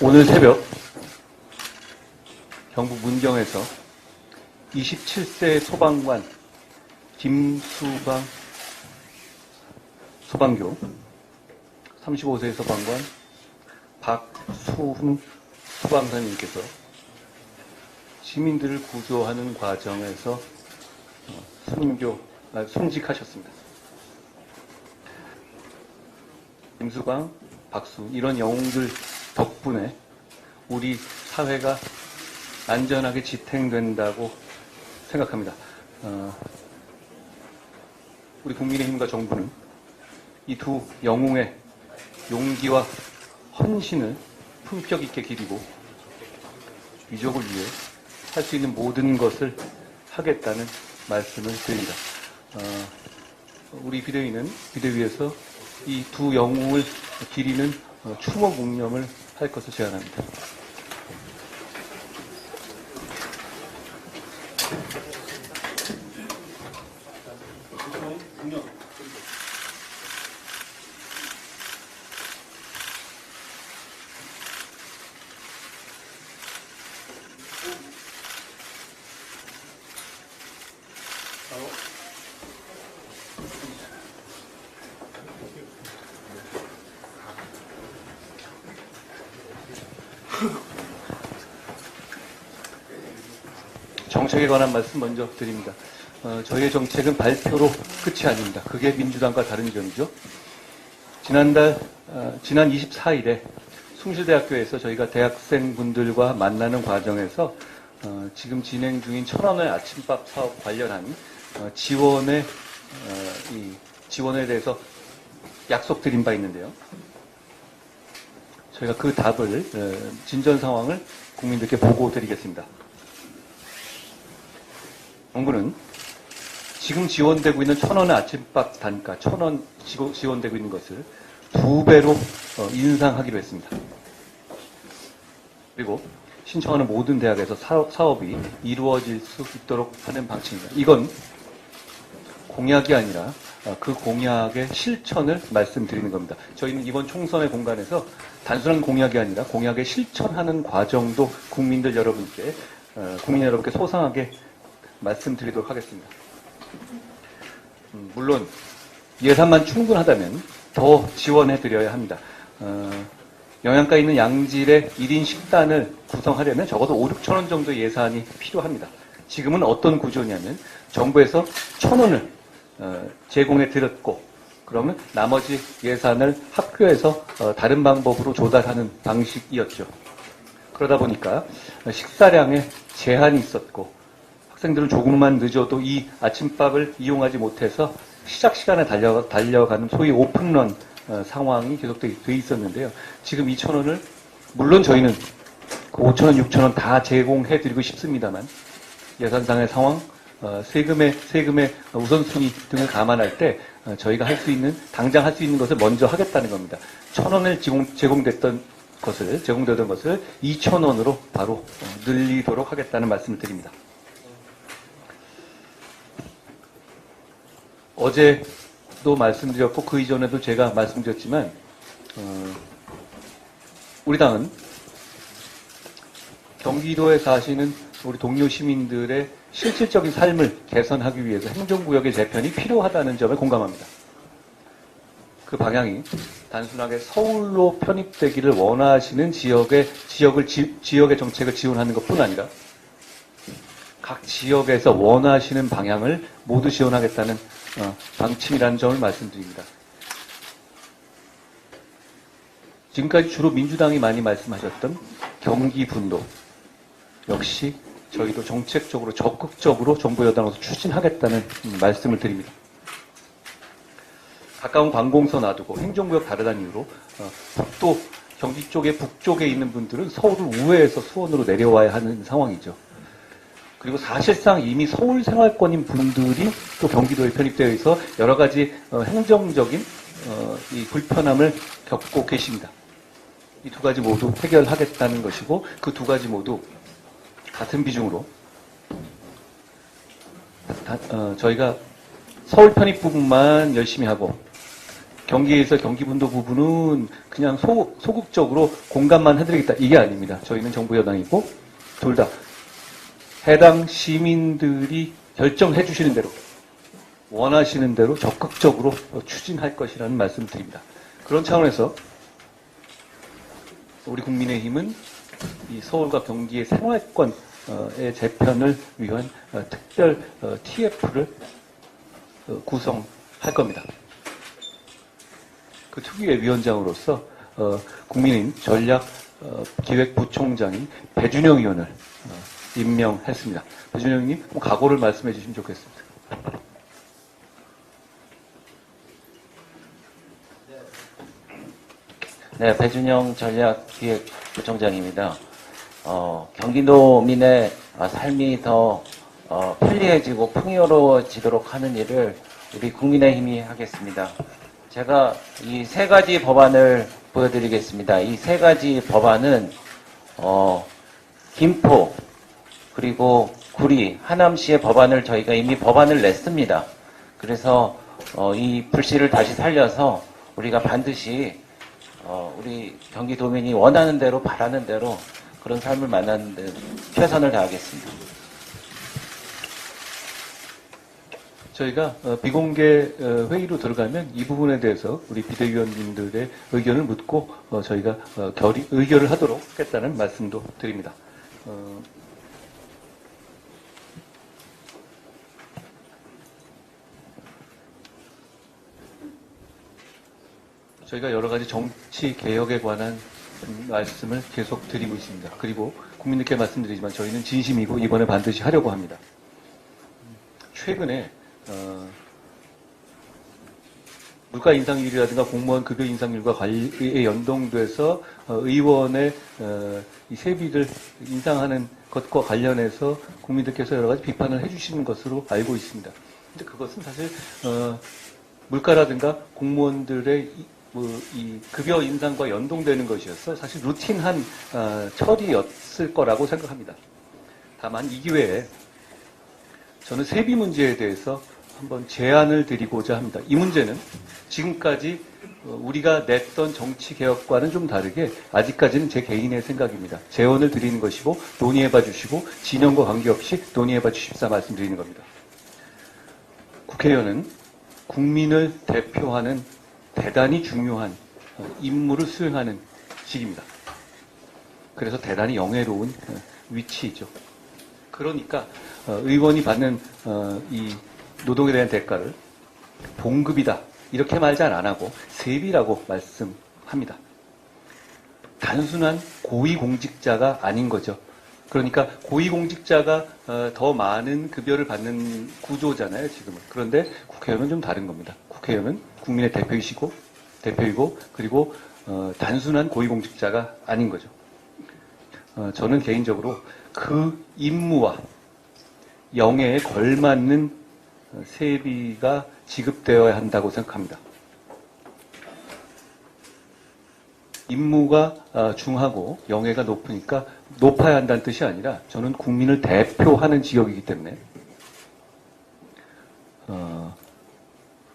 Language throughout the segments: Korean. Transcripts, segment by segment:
오늘 새벽 경북 문경에서 27세 소방관 김수방 소방교, 35세 소방관 박수훈 소방관님께서 시민들을 구조하는 과정에서 순직하셨습니다. 김수방, 박수 이런 영웅들 덕분에 우리 사회가 안전하게 지탱된다고 생각합니다. 우리 국민의힘과 정부는 이 두 영웅의 용기와 헌신을 품격 있게 기리고 유족을 위해 할 수 있는 모든 것을 하겠다는 말씀을 드립니다. 우리 비대위는 비대위에서 이 두 영웅을 기리는 추모 묵념을 할 것을 제안합니다. 정책에 관한 말씀 먼저 드립니다. 저희의 정책은 발표로 끝이 아닙니다. 그게 민주당과 다른 점이죠. 지난 24일에 숭실대학교에서 저희가 대학생분들과 만나는 과정에서 지금 진행 중인 1,000원의 아침밥 사업 관련한 지원에 대해서 약속드린 바 있는데요. 저희가 그 답을 진전 상황을 국민들께 보고드리겠습니다. 정부는 지금 지원되고 있는 1,000원의 아침밥 단가, 1,000원 지원되고 있는 것을 2배로 인상하기로 했습니다. 그리고 신청하는 모든 대학에서 사업이 이루어질 수 있도록 하는 방침입니다. 이건 공약이 아니라 그 공약의 실천을 말씀드리는 겁니다. 저희는 이번 총선의 공간에서 단순한 공약이 아니라 공약의 실천하는 과정도 국민 여러분께 소상하게 말씀드리도록 하겠습니다. 물론 예산만 충분하다면 더 지원해드려야 합니다. 영양가 있는 양질의 1인 식단을 구성하려면 적어도 5,000~6,000원 정도의 예산이 필요합니다. 지금은 어떤 구조냐면 정부에서 1,000원을 제공해드렸고 그러면 나머지 예산을 학교에서 다른 방법으로 조달하는 방식이었죠. 그러다 보니까 식사량에 제한이 있었고 학생들은 조금만 늦어도 이 아침밥을 이용하지 못해서 시작 시간에 달려가는 소위 오픈런 상황이 계속돼 있었는데요. 지금 2,000원을 물론 저희는 그 5,000원, 6,000원 다 제공해드리고 싶습니다만 예산상의 상황, 세금의 우선순위 등을 감안할 때 저희가 당장 할 수 있는 것을 먼저 하겠다는 겁니다. 1,000원을 제공되던 것을 2,000원으로 바로 늘리도록 하겠다는 말씀을 드립니다. 어제도 말씀드렸고 그 이전에도 제가 말씀드렸지만 우리 당은 경기도에 사시는 우리 동료 시민들의 실질적인 삶을 개선하기 위해서 행정구역의 재편이 필요하다는 점에 공감합니다. 그 방향이 단순하게 서울로 편입되기를 원하시는 지역의 정책을 지원하는 것뿐 아니라 각 지역에서 원하시는 방향을 모두 지원하겠다는 방침이라는 점을 말씀드립니다. 지금까지 주로 민주당이 많이 말씀하셨던 경기 분도 역시 저희도 정책적으로 적극적으로 정부 여당으로서 추진하겠다는 말씀을 드립니다. 가까운 관공서 놔두고 행정구역 다르다는 이유로 경기 쪽에 북쪽에 있는 분들은 서울을 우회해서 수원으로 내려와야 하는 상황이죠. 그리고 사실상 이미 서울 생활권인 분들이 또 경기도에 편입되어 있어 여러 가지 행정적인 이 불편함을 겪고 계십니다. 이 두 가지 모두 해결하겠다는 것이고 그 두 가지 모두 같은 비중으로 저희가 서울 편입 부분만 열심히 하고 경기에서 경기분도 부분은 그냥 소극적으로 공감만 해드리겠다. 이게 아닙니다. 저희는 정부 여당이고 둘 다 해당 시민들이 결정해 주시는 대로 원하시는 대로 적극적으로 추진할 것이라는 말씀을 드립니다. 그런 차원에서 우리 국민의힘은 이 서울과 경기의 생활권의 재편을 위한 특별 TF를 구성할 겁니다. 그 특유의 위원장으로서 국민의힘 전략기획부총장인 배준영 의원을 임명했습니다. 배준영 의원님 각오를 말씀해 주시면 좋겠습니다. 네, 배준영 전략기획부총장입니다. 경기도민의 삶이 더 편리해지고 풍요로워지도록 하는 일을 우리 국민의힘이 하겠습니다. 제가 이 세 가지 법안을 보여드리겠습니다. 이 세 가지 법안은 김포 그리고 구리, 하남시의 법안을 저희가 이미 법안을 냈습니다. 그래서 이 불씨를 다시 살려서 우리가 반드시 우리 경기도민이 원하는 대로 바라는 대로 그런 삶을 만나는 데 최선을 다하겠습니다. 저희가 비공개 회의로 들어가면 이 부분에 대해서 우리 비대위원님들의 의견을 묻고 저희가 의결을 하도록 하겠다는 말씀도 드립니다. 저희가 여러 가지 정치 개혁에 관한 말씀을 계속 드리고 있습니다. 그리고 국민들께 말씀드리지만 저희는 진심이고 이번에 반드시 하려고 합니다. 최근에 물가 인상률이라든가 공무원 급여 인상률과 관리에 연동돼서 의원의 이 세비를 인상하는 것과 관련해서 국민들께서 여러 가지 비판을 해주시는 것으로 알고 있습니다. 근데 그것은 사실 물가라든가 공무원들의 이 급여 인상과 연동되는 것이어서 사실 루틴한 처리였을 거라고 생각합니다. 다만 이 기회에 저는 세비 문제에 대해서 한번 제안을 드리고자 합니다. 이 문제는 지금까지 우리가 냈던 정치개혁과는 좀 다르게 아직까지는 제 개인의 생각입니다. 제언을 드리는 것이고 논의해봐 주시고 진영과 관계없이 논의해봐 주십사 말씀드리는 겁니다. 국회의원은 국민을 대표하는 대단히 중요한 임무를 수행하는 직입니다. 그래서 대단히 영예로운 위치이죠. 그러니까 의원이 받는 이 노동에 대한 대가를 봉급이다 이렇게 말 잘 안 하고 세비라고 말씀합니다. 단순한 고위공직자가 아닌 거죠. 그러니까 고위공직자가 더 많은 급여를 받는 구조잖아요, 지금은. 그런데 국회의원은 좀 다른 겁니다. 국회의원은 국민의 대표이고 그리고 단순한 고위공직자가 아닌 거죠. 저는 개인적으로 그 임무와 영예에 걸맞는 세비가 지급되어야 한다고 생각합니다. 임무가 중하고 영예가 높으니까 높아야 한다는 뜻이 아니라 저는 국민을 대표하는 지역이기 때문에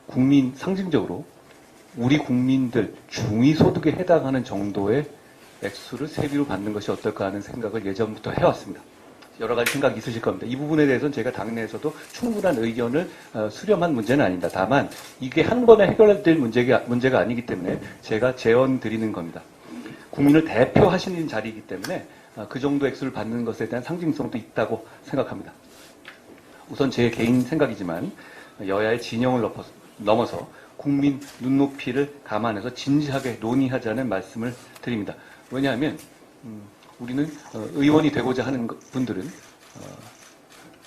국민 상징적으로 우리 국민들 중위소득에 해당하는 정도의 액수를 세비로 받는 것이 어떨까 하는 생각을 예전부터 해왔습니다. 여러 가지 생각이 있으실 겁니다. 이 부분에 대해서는 제가 당내에서도 충분한 의견을 수렴한 문제는 아닙니다. 다만 이게 한 번에 해결될 문제가 아니기 때문에 제가 제언 드리는 겁니다. 국민을 대표하시는 자리이기 때문에 그 정도 액수를 받는 것에 대한 상징성도 있다고 생각합니다. 우선 제 개인 생각이지만 여야의 진영을 넘어서 국민 눈높이를 감안해서 진지하게 논의하자는 말씀을 드립니다. 왜냐하면 우리는 의원이 되고자 하는 분들은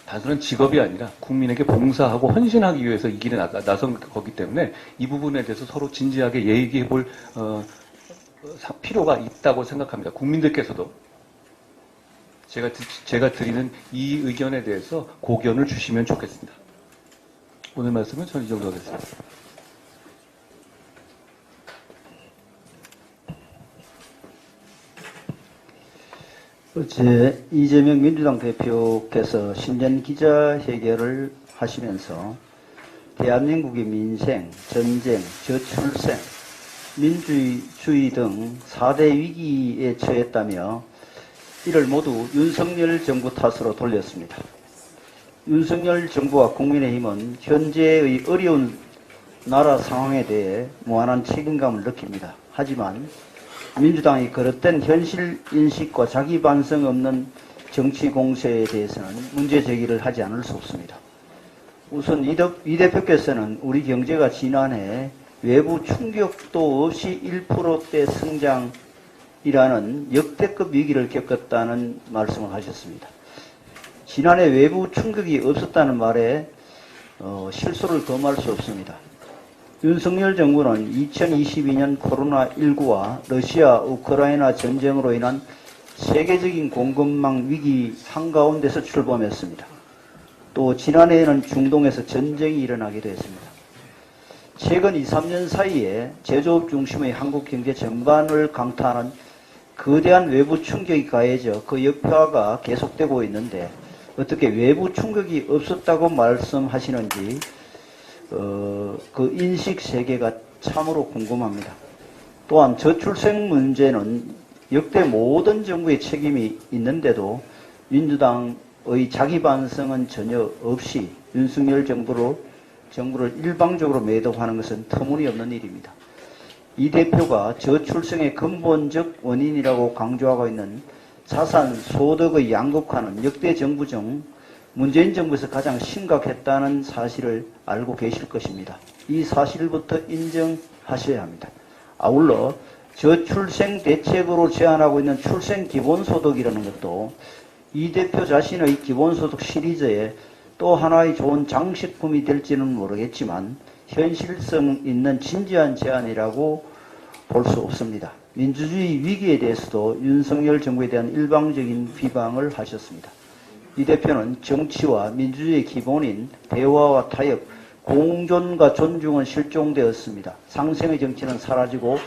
단순한 직업이 아니라 국민에게 봉사하고 헌신하기 위해서 이 길에 나선 거기 때문에 이 부분에 대해서 서로 진지하게 얘기해 볼 필요가 있다고 생각합니다. 국민들께서도 제가 드리는 이 의견에 대해서 고견을 주시면 좋겠습니다. 오늘 말씀은 저는 이 정도 하겠습니다. 어제 이재명 민주당 대표께서 신년 기자회견을 하시면서 대한민국의 민생, 전쟁, 저출생, 민주주의 등 4대 위기에 처했다며 이를 모두 윤석열 정부 탓으로 돌렸습니다. 윤석열 정부와 국민의힘은 현재의 어려운 나라 상황에 대해 무한한 책임감을 느낍니다. 하지만 민주당이 그릇된 현실 인식과 자기 반성 없는 정치 공세에 대해서는 문제 제기를 하지 않을 수 없습니다. 우선 이 대표께서는 우리 경제가 지난해 외부 충격도 없이 1%대 성장이라는 역대급 위기를 겪었다는 말씀을 하셨습니다. 지난해 외부 충격이 없었다는 말에 실소를 금할 수 없습니다. 윤석열 정부는 2022년 코로나19와 러시아 우크라이나 전쟁으로 인한 세계적인 공급망 위기 한가운데서 출범했습니다. 또 지난해에는 중동에서 전쟁이 일어나기도 했습니다. 최근 2, 3년 사이에 제조업 중심의 한국 경제 전반을 강타하는 거대한 외부 충격이 가해져 그 여파가 계속되고 있는데 어떻게 외부 충격이 없었다고 말씀하시는지 그 인식 세계가 참으로 궁금합니다. 또한 저출생 문제는 역대 모든 정부의 책임이 있는데도 민주당의 자기 반성은 전혀 없이 윤석열 정부를 일방적으로 매도하는 것은 터무니없는 일입니다. 이 대표가 저출생의 근본적 원인이라고 강조하고 있는 자산, 소득의 양극화는 역대 정부 중 문재인 정부에서 가장 심각했다는 사실을 알고 계실 것입니다. 이 사실부터 인정하셔야 합니다. 아울러 저출생 대책으로 제안하고 있는 출생기본소득이라는 것도 이 대표 자신의 기본소득 시리즈에 또 하나의 좋은 장식품이 될지는 모르겠지만 현실성 있는 진지한 제안이라고 볼 수 없습니다. 민주주의 위기에 대해서도 윤석열 정부에 대한 일방적인 비방을 하셨습니다. 이 대표는 정치와 민주주의의 기본인 대화와 타협, 공존과 존중은 실종되었습니다. 상생의 정치는 사라지고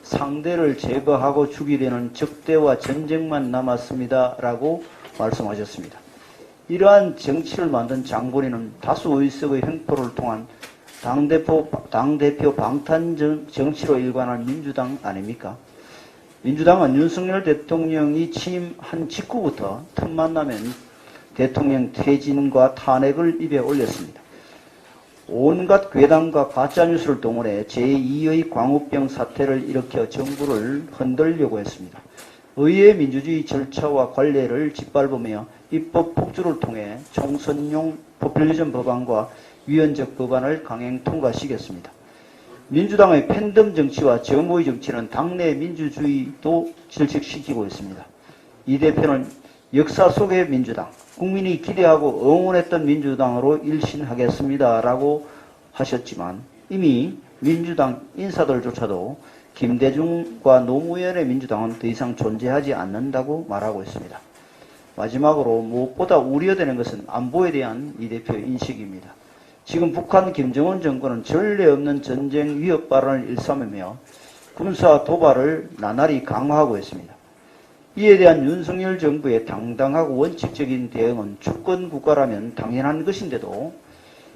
상대를 제거하고 죽이려는 적대와 전쟁만 남았습니다. 라고 말씀하셨습니다. 이러한 정치를 만든 장본인은 다수 의석의 횡포를 통한 당대표 방탄 정치로 일관한 민주당 아닙니까? 민주당은 윤석열 대통령이 취임한 직후부터 틈만 나면 대통령 퇴진과 탄핵을 입에 올렸습니다. 온갖 괴담과 가짜뉴스를 동원해 제2의 광우병 사태를 일으켜 정부를 흔들려고 했습니다. 의회 민주주의 절차와 관례를 짓밟으며 입법 폭주를 통해 총선용 포퓰리즘 법안과 위헌적 법안을 강행 통과시켰습니다. 민주당의 팬덤 정치와 정오의 정치는 당내 민주주의도 질식시키고 있습니다. 이 대표는 역사 속의 민주당, 국민이 기대하고 응원했던 민주당으로 일신하겠습니다라고 하셨지만 이미 민주당 인사들조차도 김대중과 노무현의 민주당은 더 이상 존재하지 않는다고 말하고 있습니다. 마지막으로 무엇보다 우려되는 것은 안보에 대한 이 대표의 인식입니다. 지금 북한 김정은 정권은 전례 없는 전쟁 위협 발언을 일삼으며 군사 도발을 나날이 강화하고 있습니다. 이에 대한 윤석열 정부의 당당하고 원칙적인 대응은 주권 국가라면 당연한 것인데도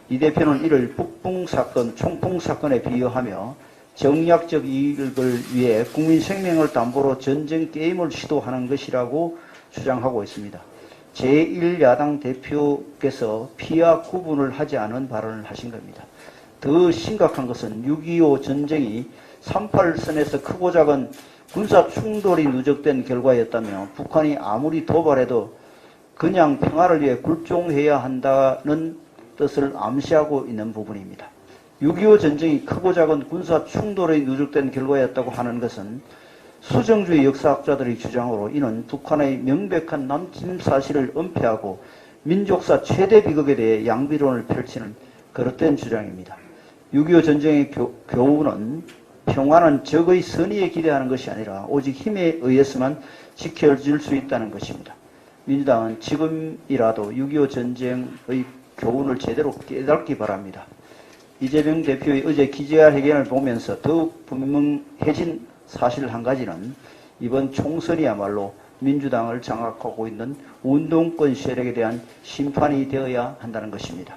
이 대표는 이를 북풍사건, 총풍사건에 비유하며 정략적 이익을 위해 국민 생명을 담보로 전쟁 게임을 시도하는 것이라고 주장하고 있습니다. 제1야당 대표께서 피와 구분을 하지 않은 발언을 하신 겁니다. 더 심각한 것은 6.25 전쟁이 38선에서 크고 작은 군사 충돌이 누적된 결과였다며 북한이 아무리 도발해도 그냥 평화를 위해 굴종해야 한다는 뜻을 암시하고 있는 부분입니다. 6.25 전쟁이 크고 작은 군사 충돌이 누적된 결과였다고 하는 것은 수정주의 역사학자들의 주장으로 이는 북한의 명백한 남침 사실을 은폐하고 민족사 최대 비극에 대해 양비론을 펼치는 그릇된 주장입니다. 6.25 전쟁의 교훈은 평화는 적의 선의에 기대하는 것이 아니라 오직 힘에 의해서만 지켜질 수 있다는 것입니다. 민주당은 지금이라도 6.25 전쟁의 교훈을 제대로 깨닫기 바랍니다. 이재명 대표의 어제 기자회견을 보면서 더욱 분명해진 사실 한 가지는 이번 총선이야말로 민주당을 장악하고 있는 운동권 세력에 대한 심판이 되어야 한다는 것입니다.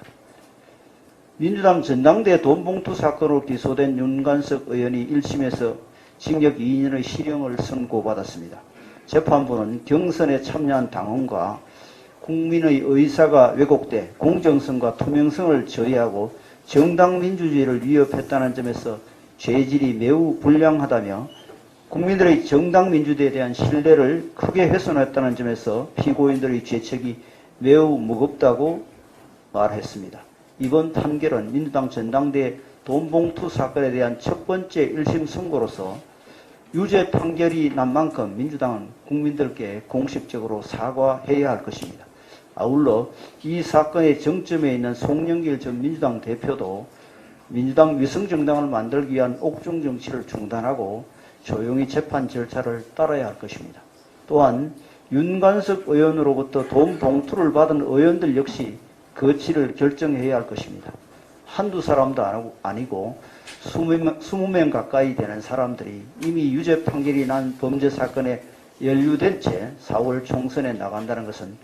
민주당 전당대 돈봉투 사건으로 기소된 윤관석 의원이 1심에서 징역 2년의 실형을 선고받았습니다. 재판부는 경선에 참여한 당원과 국민의 의사가 왜곡돼 공정성과 투명성을 저해하고 정당 민주주의를 위협했다는 점에서 죄질이 매우 불량하다며 국민들의 정당 민주주의에 대한 신뢰를 크게 훼손했다는 점에서 피고인들의 죄책이 매우 무겁다고 말했습니다. 이번 판결은 민주당 전당대 돈봉투 사건에 대한 첫 번째 1심 선고로서 유죄 판결이 난 만큼 민주당은 국민들께 공식적으로 사과해야 할 것입니다. 아울러 이 사건의 정점에 있는 송영길 전 민주당 대표도 민주당 위성정당을 만들기 위한 옥중 정치를 중단하고 조용히 재판 절차를 따라야 할 것입니다. 또한 윤관석 의원으로부터 돈 봉투를 받은 의원들 역시 거취를 결정해야 할 것입니다. 한두 사람도 아니고 20명 가까이 되는 사람들이 이미 유죄 판결이 난 범죄 사건에 연루된 채 4월 총선에 나간다는 것은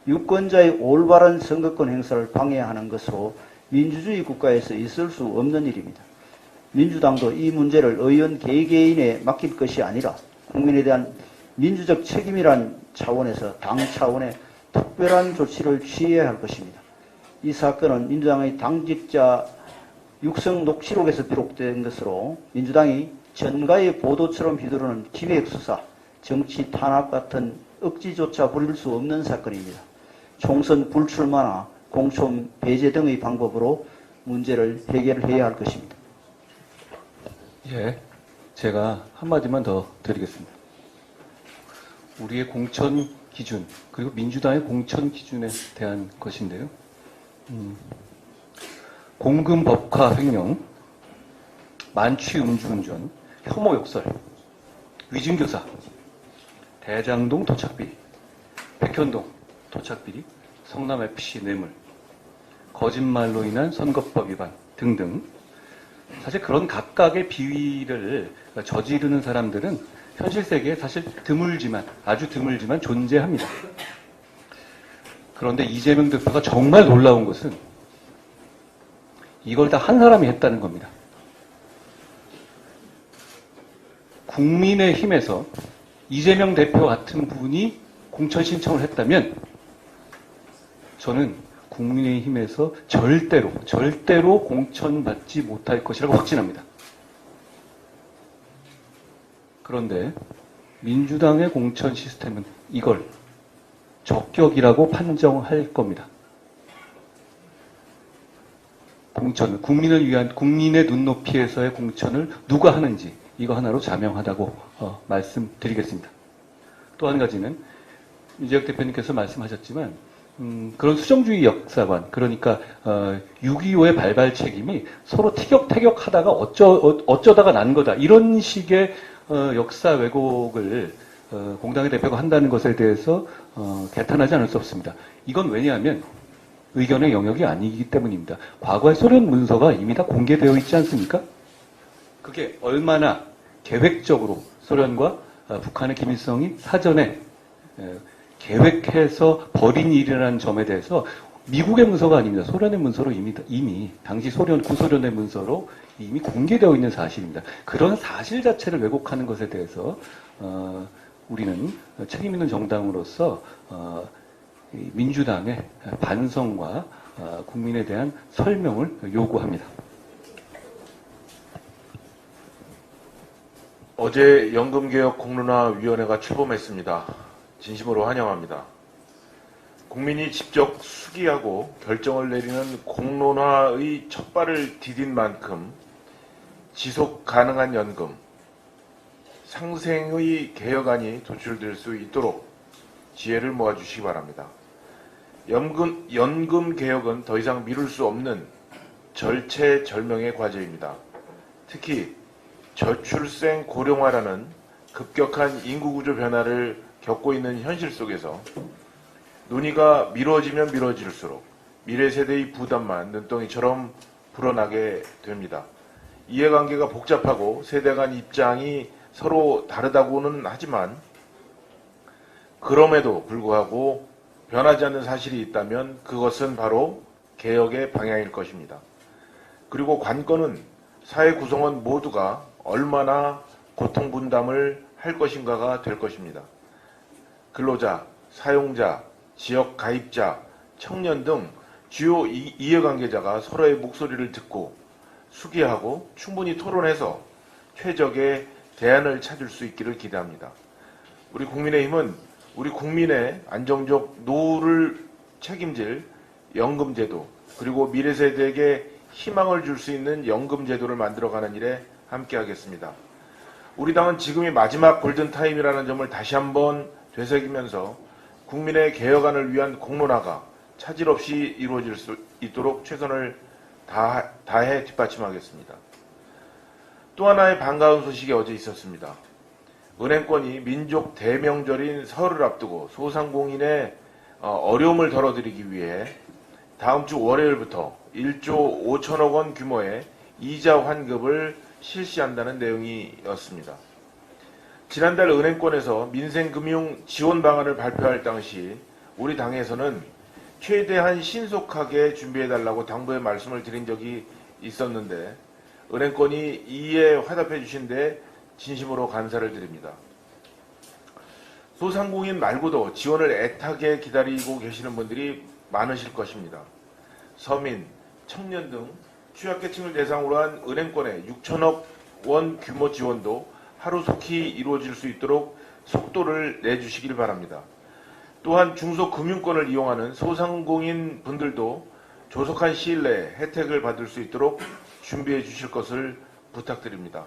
유권자의 올바른 선거권 행사를 방해하는 것으로 민주주의 국가에서 있을 수 없는 일입니다. 민주당도 이 문제를 의원 개개인에 맡길 것이 아니라 국민에 대한 민주적 책임이란 차원에서 당 차원의 특별한 조치를 취해야 할 것입니다. 이 사건은 민주당의 당직자 육성 녹취록에서 비록된 것으로 민주당이 전가의 보도처럼 휘두르는 기획수사, 정치 탄압 같은 억지조차 부릴 수 없는 사건입니다. 총선 불출마나 공천 배제 등의 방법으로 문제를 해결해야 할 것입니다. 예, 제가 한마디만 더 드리겠습니다. 우리의 공천 기준, 그리고 민주당의 공천 기준에 대한 것인데요. 공금 법화 횡령, 만취 음주운전, 혐오 욕설, 위증교사, 대장동 토착비리, 백현동 토착비리, 성남FC 뇌물, 거짓말로 인한 선거법 위반 등등. 사실 그런 각각의 비위를 저지르는 사람들은 현실 세계에 사실 드물지만, 아주 드물지만 존재합니다. 그런데 이재명 대표가 정말 놀라운 것은 이걸 다 한 사람이 했다는 겁니다. 국민의힘에서 이재명 대표 같은 분이 공천 신청을 했다면 저는 국민의힘에서 절대로 공천받지 못할 것이라고 확신합니다. 그런데 민주당의 공천 시스템은 이걸 적격이라고 판정할 겁니다. 공천, 국민을 위한 국민의 눈높이에서의 공천을 누가 하는지 이거 하나로 자명하다고 말씀드리겠습니다. 또 한 가지는 이재혁 대표님께서 말씀하셨지만 그런 수정주의 역사관, 그러니까 6.25의 발발 책임이 서로 티격태격하다가 어쩌다가 난 거다, 이런 식의 역사 왜곡을 공당의 대표가 한다는 것에 대해서 개탄하지 않을 수 없습니다. 이건 왜냐하면 의견의 영역이 아니기 때문입니다. 과거의 소련 문서가 이미 다 공개되어 있지 않습니까? 그게 얼마나 계획적으로 소련과 북한의 김일성이 사전에 계획해서 벌인 일이라는 점에 대해서 미국의 문서가 아닙니다. 소련의 문서로 이미 당시 구소련의 문서로 이미 공개되어 있는 사실입니다. 그런 사실 자체를 왜곡하는 것에 대해서 우리는 책임 있는 정당으로서 민주당의 반성과 국민에 대한 설명을 요구합니다. 어제 연금개혁 공론화위원회가 출범했습니다. 진심으로 환영합니다. 국민이 직접 수기하고 결정을 내리는 공론화의 첫발을 디딘 만큼 지속 가능한 연금, 상생의 개혁안이 도출될 수 있도록 지혜를 모아주시기 바랍니다. 연금 개혁은 더 이상 미룰 수 없는 절체절명의 과제입니다. 특히 저출생 고령화라는 급격한 인구구조 변화를 겪고 있는 현실 속에서 논의가 미뤄지면 미뤄질수록 미래 세대의 부담만 눈덩이처럼 불어나게 됩니다. 이해관계가 복잡하고 세대 간 입장이 서로 다르다고는 하지만 그럼에도 불구하고 변하지 않는 사실이 있다면 그것은 바로 개혁의 방향일 것입니다. 그리고 관건은 사회 구성원 모두가 얼마나 고통 분담을 할 것인가가 될 것입니다. 근로자, 사용자, 지역 가입자, 청년 등 주요 이해관계자가 서로의 목소리를 듣고 수기하고 충분히 토론해서 최적의 대안을 찾을 수 있기를 기대합니다. 우리 국민의힘은 우리 국민의 안정적 노후를 책임질 연금제도, 그리고 미래 세대에게 희망을 줄 수 있는 연금제도를 만들어가는 일에 함께하겠습니다. 우리 당은 지금이 마지막 골든타임이라는 점을 다시 한번 되새기면서 국민의 개혁안을 위한 공론화가 차질 없이 이루어질 수 있도록 최선을 다해 뒷받침하겠습니다. 또 하나의 반가운 소식이 어제 있었습니다. 은행권이 민족 대명절인 설을 앞두고 소상공인의 어려움을 덜어드리기 위해 다음 주 월요일부터 1조 5천억 원 규모의 이자 환급을 실시한다는 내용이었습니다. 지난달 은행권에서 민생금융 지원 방안을 발표할 당시 우리 당에서는 최대한 신속하게 준비해달라고 당부의 말씀을 드린 적이 있었는데 은행권이 이에 화답해 주신 데 진심으로 감사를 드립니다. 소상공인 말고도 지원을 애타게 기다리고 계시는 분들이 많으실 것입니다. 서민, 청년 등 취약계층을 대상으로 한 은행권의 6천억 원 규모 지원도 하루속히 이루어질 수 있도록 속도를 내주시길 바랍니다. 또한 중소금융권을 이용하는 소상공인 분들도 조속한 시일 내에 혜택을 받을 수 있도록 준비해 주실 것을 부탁드립니다.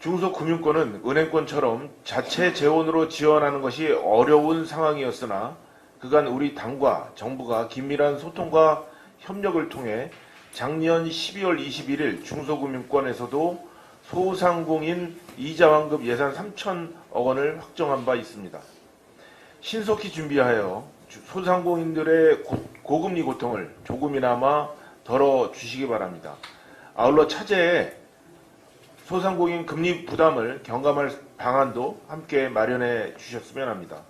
중소금융권은 은행권처럼 자체 재원으로 지원하는 것이 어려운 상황이었으나 그간 우리 당과 정부가 긴밀한 소통과 협력을 통해 작년 12월 21일 중소금융권에서도 소상공인 이자환급 예산 3천억 원을 확정한 바 있습니다. 신속히 준비하여 소상공인들의 고금리 고통을 조금이나마 덜어주시기 바랍니다. 아울러 차제에 소상공인 금리 부담을 경감할 방안도 함께 마련해 주셨으면 합니다.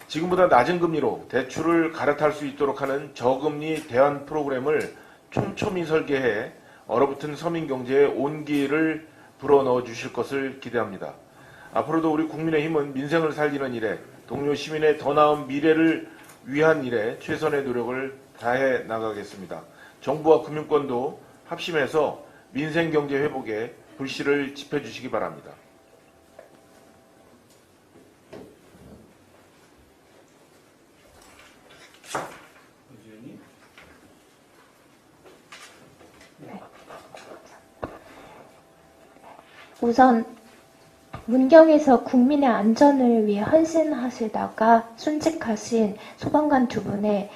지금보다 낮은 금리로 대출을 갈아탈 수 있도록 하는 저금리 대안 프로그램을 촘촘히 설계해 얼어붙은 서민경제에 온기를 불어넣어 주실 것을 기대합니다. 앞으로도 우리 국민의힘은 민생을 살리는 일에 동료 시민의 더 나은 미래를 위한 일에 최선의 노력을 다해 나가겠습니다. 정부와 금융권도 합심해서 민생경제 회복에 불씨를 지펴주시기 바랍니다. 우선 문경에서 국민의 안전을 위해 헌신하시다가 순직하신 소방관 두 분의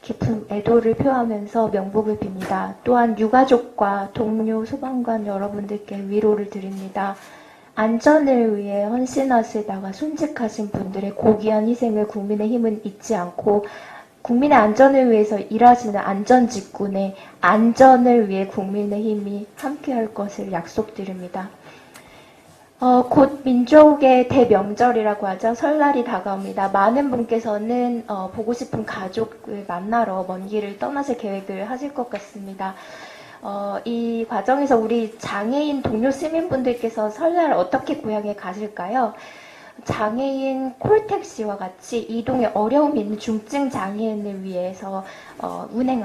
깊은 애도를 표하면서 명복을 빕니다. 또한 유가족과 동료 소방관 여러분들께 위로를 드립니다. 안전을 위해 헌신하시다가 순직하신 분들의 고귀한 희생을 국민의힘은 잊지 않고 국민의 안전을 위해서 일하시는 안전직군의 안전을 위해 국민의힘이 함께할 것을 약속드립니다. 곧 민족의 대명절이라고 하죠. 설날이 다가옵니다. 많은 분께서는 보고 싶은 가족을 만나러 먼 길을 떠나실 계획을 하실 것 같습니다. 이 과정에서 우리 장애인 동료 시민분들께서 설날 어떻게 고향에 가실까요? 장애인 콜택시와 같이 이동에 어려움이 있는 중증 장애인을 위해서 운행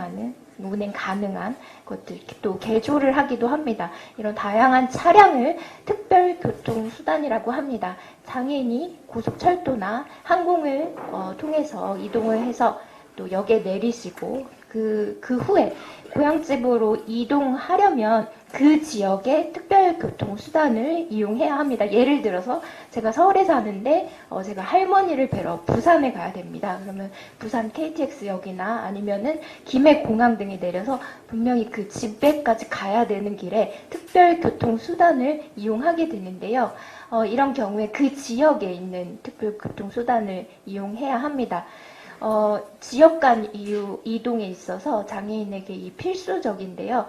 가능한 것들 또 개조를 하기도 합니다. 이런 다양한 차량을 특별교통수단이라고 합니다. 장애인이 고속철도나 항공을 통해서 이동을 해서 또 역에 내리시고 그 후에 고향집으로 이동하려면 그 지역의 특별교통수단을 이용해야 합니다. 예를 들어서 제가 서울에 사는데 제가 할머니를 뵈러 부산에 가야 됩니다. 그러면 부산 KTX역이나 아니면은 김해공항 등에 내려서 분명히 그 집에까지 가야 되는 길에 특별교통수단을 이용하게 되는데요. 이런 경우에 그 지역에 있는 특별교통수단을 이용해야 합니다. 지역 간 이동에 있어서 장애인에게 이 필수적인데요.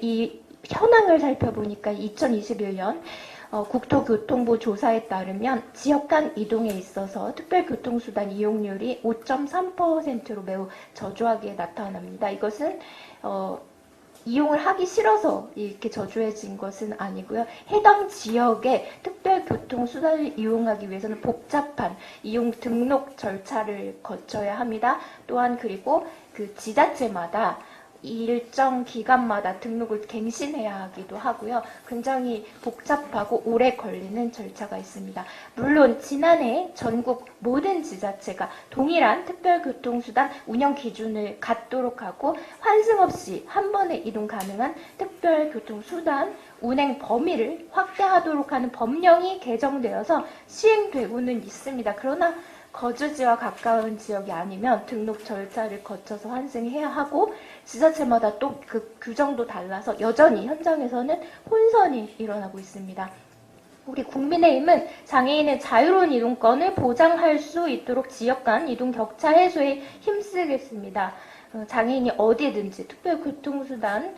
이 현황을 살펴보니까 2021년 국토교통부 조사에 따르면 지역 간 이동에 있어서 특별교통수단 이용률이 5.3%로 매우 저조하게 나타납니다. 이것은 이용을 하기 싫어서 이렇게 저조해진 것은 아니고요. 해당 지역의 특별교통수단을 이용하기 위해서는 복잡한 이용 등록 절차를 거쳐야 합니다. 또한 그리고 그 지자체마다 일정 기간마다 등록을 갱신해야 하기도 하고요. 굉장히 복잡하고 오래 걸리는 절차가 있습니다. 물론 지난해 전국 모든 지자체가 동일한 특별교통수단 운영 기준을 갖도록 하고 환승 없이 한 번에 이동 가능한 특별교통수단 운행 범위를 확대하도록 하는 법령이 개정되어서 시행되고는 있습니다. 그러나 거주지와 가까운 지역이 아니면 등록 절차를 거쳐서 환승해야 하고 지자체마다 또 그 규정도 달라서 여전히 현장에서는 혼선이 일어나고 있습니다. 우리 국민의힘은 장애인의 자유로운 이동권을 보장할 수 있도록 지역 간 이동 격차 해소에 힘쓰겠습니다. 장애인이 어디든지 특별교통수단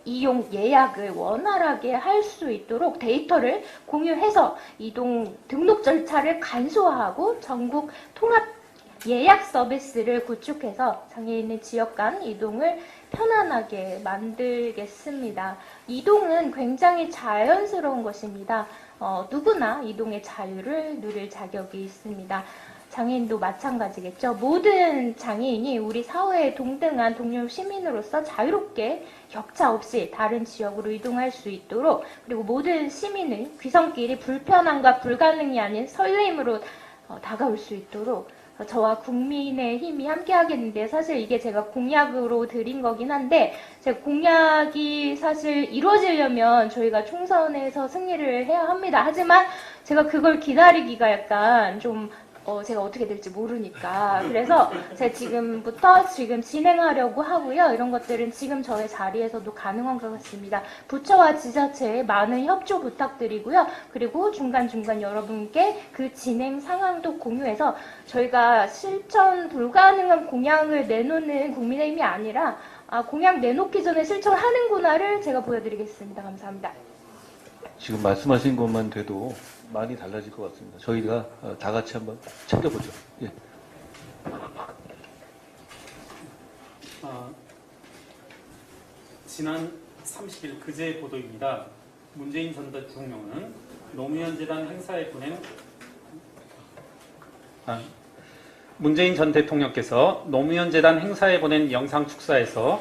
이용 예약을 원활하게 할 수 있도록 데이터를 공유해서 이동 등록 절차를 간소화하고 전국 통합 예약 서비스를 구축해서 장애인의 지역 간 이동을 편안하게 만들겠습니다. 이동은 굉장히 자연스러운 것입니다. 누구나 이동의 자유를 누릴 자격이 있습니다. 장애인도 마찬가지겠죠. 모든 장애인이 우리 사회의 동등한 동료 시민으로서 자유롭게 격차 없이 다른 지역으로 이동할 수 있도록 그리고 모든 시민의 귀성길이 불편함과 불가능이 아닌 설레임으로 다가올 수 있도록 저와 국민의힘이 함께 하겠는데 사실 이게 제가 공약으로 드린 거긴 한데 제 공약이 사실 이루어지려면 저희가 총선에서 승리를 해야 합니다. 하지만 제가 그걸 기다리기가 약간 좀 제가 어떻게 될지 모르니까 그래서 제가 지금부터 진행하려고 하고요. 이런 것들은 지금 저의 자리에서도 가능한 것 같습니다. 부처와 지자체에 많은 협조 부탁드리고요. 그리고 중간중간 여러분께 그 진행 상황도 공유해서 저희가 실천 불가능한 공약을 내놓는 국민의힘이 아니라 공약 내놓기 전에 실천하는구나를 제가 보여드리겠습니다. 감사합니다. 지금 말씀하신 것만 돼도 많이 달라질 것 같습니다. 저희가 다 같이 한번 챙겨보죠. 예. 지난 30일 그제 보도입니다. 문재인 전 대통령은 노무현 재단 행사에 보낸 문재인 전 대통령께서 노무현 재단 행사에 보낸 영상 축사에서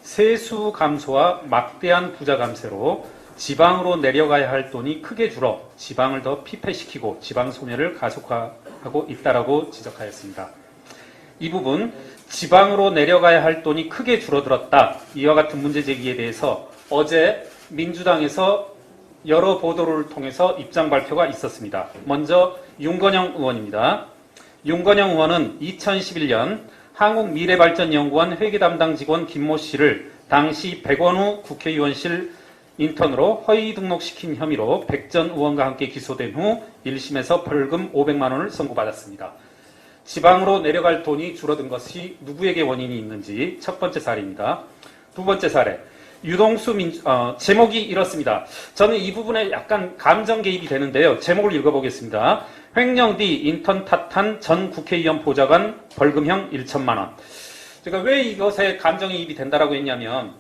세수 감소와 막대한 부자 감세로 지방으로 내려가야 할 돈이 크게 줄어 지방을 더 피폐시키고 지방 소멸을 가속화하고 있다라고 지적하였습니다. 이 부분 지방으로 내려가야 할 돈이 크게 줄어들었다. 이와 같은 문제 제기에 대해서 어제 민주당에서 여러 보도를 통해서 입장 발표가 있었습니다. 먼저 윤건영 의원입니다. 윤건영 의원은 2011년 한국미래발전연구원 회계 담당 직원 김모 씨를 당시 백원우 국회의원실 인턴으로 허위 등록시킨 혐의로 백 전 의원과 함께 기소된 후 1심에서 벌금 500만 원을 선고받았습니다. 지방으로 내려갈 돈이 줄어든 것이 누구에게 원인이 있는지 첫 번째 사례입니다. 두 번째 사례. 유동수 제목이 이렇습니다. 저는 이 부분에 약간 감정 개입이 되는데요. 제목을 읽어보겠습니다. 횡령 뒤 인턴 탓한 전 국회의원 보좌관 벌금형 1천만 원. 제가 왜 이것에 감정이입이 된다라고 했냐면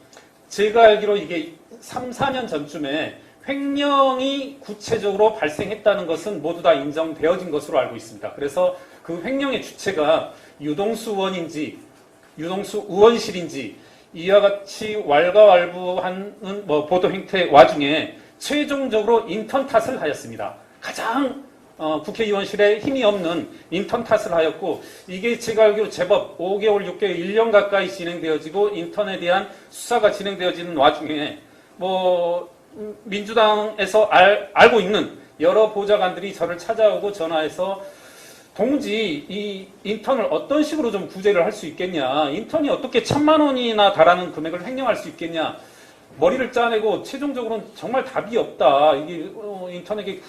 제가 알기로 이게 3, 4년 전쯤에 횡령이 구체적으로 발생했다는 것은 모두 다 인정되어진 것으로 알고 있습니다. 그래서 그 횡령의 주체가 유동수 의원인지 유동수 의원실인지 이와 같이 왈가왈부하는 보도 행태 와중에 최종적으로 인턴 탓을 하였습니다. 가장 국회의원실에 힘이 없는 인턴 탓을 하였고 이게 제가 알기로 제법 5개월, 6개월, 1년 가까이 진행되어지고 인턴에 대한 수사가 진행되어지는 와중에 민주당에서 알고 있는 여러 보좌관들이 저를 찾아오고 전화해서 동지 이 인턴을 어떤 식으로 좀 구제를 할 수 있겠냐, 인턴이 어떻게 1,000만 원이나 달하는 금액을 횡령할 수 있겠냐, 머리를 짜내고 최종적으로는 정말 답이 없다. 이게 인턴에게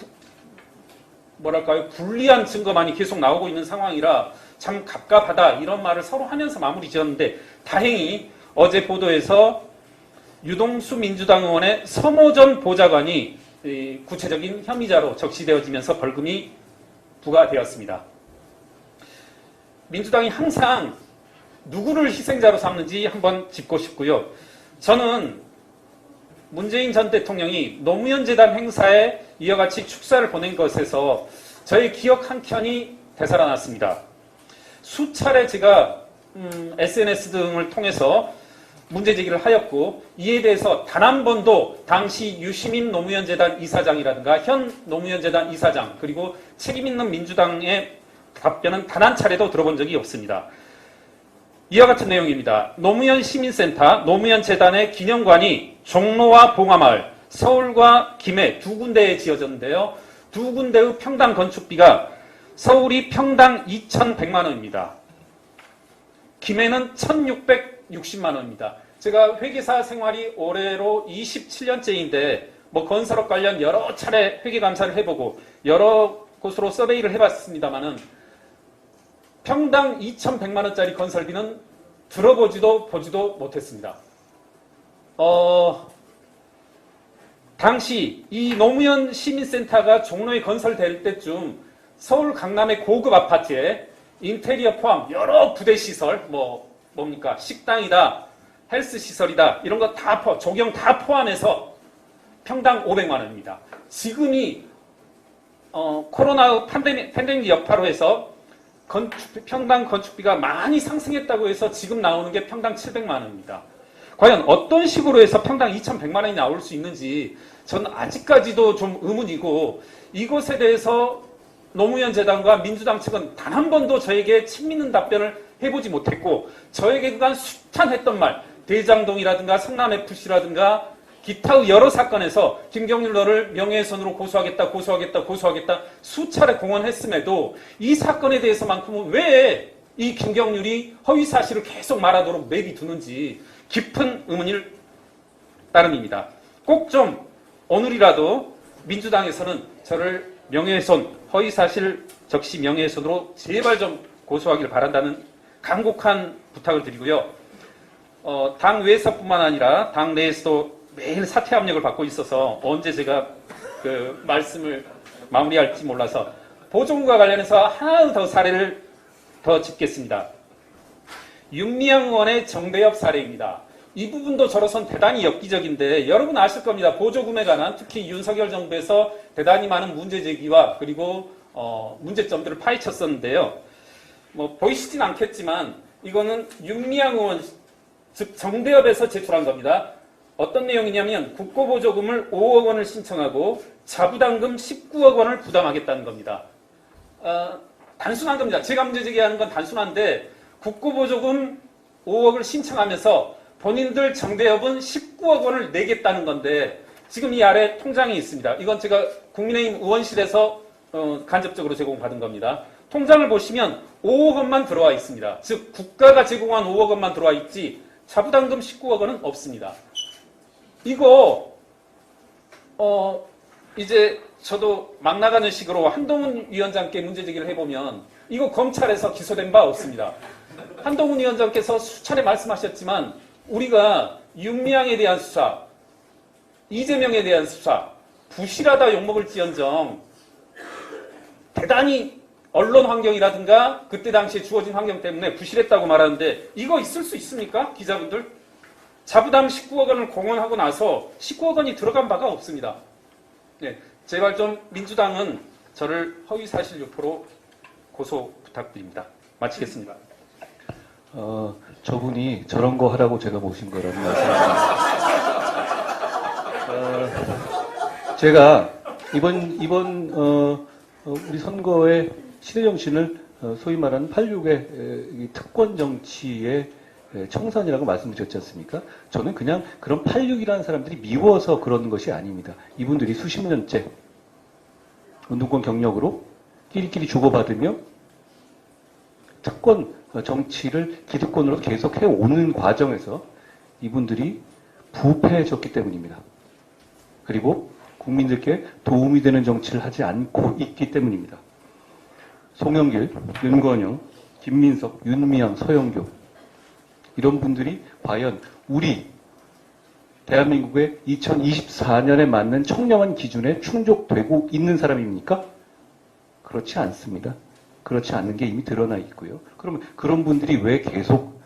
뭐랄까요, 불리한 증거만이 계속 나오고 있는 상황이라 참 갑갑하다, 이런 말을 서로 하면서 마무리 지었는데 다행히 어제 보도에서 유동수 민주당 의원의 서모 보좌관이 구체적인 혐의자로 적시되어지면서 벌금이 부과되었습니다. 민주당이 항상 누구를 희생자로 삼는지 한번 짚고 싶고요. 저는 문재인 전 대통령이 노무현 재단 행사에 이와 같이 축사를 보낸 것에서 저의 기억 한 켠이 되살아났습니다. 수차례 제가 SNS 등을 통해서 문제 제기를 하였고 이에 대해서 단 한 번도 당시 유시민 노무현 재단 이사장이라든가 현 노무현 재단 이사장 그리고 책임 있는 민주당의 답변은 단 한 차례도 들어본 적이 없습니다. 이와 같은 내용입니다. 노무현 시민센터, 노무현 재단의 기념관이 종로와 봉화마을, 서울과 김해 두 군데에 지어졌는데요. 두 군데의 평당 건축비가 서울이 평당 2,100만 원입니다. 김해는 1,660만 원입니다. 제가 회계사 생활이 올해로 27년째인데 뭐 건설업 관련 여러 차례 회계 감사를 해보고 여러 곳으로 서베이를 해봤습니다만은 평당 2,100만 원짜리 건설비는 들어보지도 보지도 못했습니다. 당시 이 노무현 시민센터가 종로에 건설될 때쯤 서울 강남의 고급 아파트에 인테리어 포함 여러 부대 시설, 뭡니까? 식당이다, 헬스 시설이다, 이런 거 다 조경 다 포함해서 평당 500만 원입니다. 지금이 코로나 팬데믹 여파로 해서 평당 건축비가 많이 상승했다고 해서 지금 나오는 게 평당 700만 원입니다. 과연 어떤 식으로 해서 평당 2,100만 원이 나올 수 있는지 저는 아직까지도 좀 의문이고 이것에 대해서 노무현 재단과 민주당 측은 단 한 번도 저에게 책임있는 답변을 해보지 못했고 저에게 그간 수탄했던 말 대장동이라든가 성남FC라든가 기타의 여러 사건에서 김경률 너를 명예훼손으로 고소하겠다 수차례 공언했음에도 이 사건에 대해서만큼은 왜 이 김경률이 허위 사실을 계속 말하도록 내비두는지 깊은 의문일 따름입니다. 꼭 좀 오늘이라도 민주당에서는 저를 명예훼손, 허위사실 적시 명예훼손으로 제발 좀 고소하기를 바란다는 간곡한 부탁을 드리고요. 당 외에서뿐만 아니라 당 내에서도 매일 사퇴 압력을 받고 있어서 언제 제가 그 말씀을 마무리할지 몰라서 보조금과 관련해서 하나 더 사례를 더 짚겠습니다. 윤미향 의원의 정배엽 사례입니다. 이 부분도 저로선 대단히 엽기적인데 여러분 아실 겁니다. 보조금에 관한 특히 윤석열 정부에서 대단히 많은 문제 제기와 그리고 문제점들을 파헤쳤었는데요. 보이시진 않겠지만 이거는 윤미향 의원 즉 정배엽에서 제출한 겁니다. 어떤 내용이냐면 국고보조금을 5억 원을 신청하고 자부담금 19억 원을 부담하겠다는 겁니다. 단순한 겁니다. 제가 문제 제기하는 건 단순한데 국고보조금 5억을 신청하면서 본인들 정배엽은 19억 원을 내겠다는 건데 지금 이 아래 통장이 있습니다. 이건 제가 국민의힘 의원실에서 간접적으로 제공받은 겁니다. 통장을 보시면 5억 원만 들어와 있습니다. 즉 국가가 제공한 5억 원만 들어와 있지 자부담금 19억 원은 없습니다. 이거 이제 저도 막 나가는 식으로 한동훈 위원장께 문제 제기를 해보면 이거 검찰에서 기소된 바 없습니다. 한동훈 위원장께서 수차례 말씀하셨지만 우리가 윤미향에 대한 수사, 이재명에 대한 수사, 부실하다 욕먹을지언정 대단히 언론 환경이라든가 그때 당시에 주어진 환경 때문에 부실했다고 말하는데 이거 있을 수 있습니까? 기자분들? 자부담 19억 원을 공언하고 나서 19억 원이 들어간 바가 없습니다. 네, 제발 좀 민주당은 저를 허위사실 유포로 고소 부탁드립니다. 마치겠습니다. 저분이 저런 거 하라고 제가 모신 거라는 말씀입니다. 제가 이번 우리 선거의 시대 정신을 소위 말하는 86의 특권 정치의 청산이라고 말씀드렸지 않습니까? 저는 그냥 그런 86이라는 사람들이 미워서 그러는 것이 아닙니다. 이분들이 수십 년째 운동권 경력으로 끼리끼리 주고받으며 특권 정치를 기득권으로 계속 해오는 과정에서 이분들이 부패해졌기 때문입니다. 그리고 국민들께 도움이 되는 정치를 하지 않고 있기 때문입니다. 송영길, 윤건영, 김민석, 윤미향, 서영교 이런 분들이 과연 우리 대한민국의 2024년에 맞는 청렴한 기준에 충족되고 있는 사람입니까? 그렇지 않습니다. 그렇지 않는 게 이미 드러나 있고요. 그러면 그런 분들이 왜 계속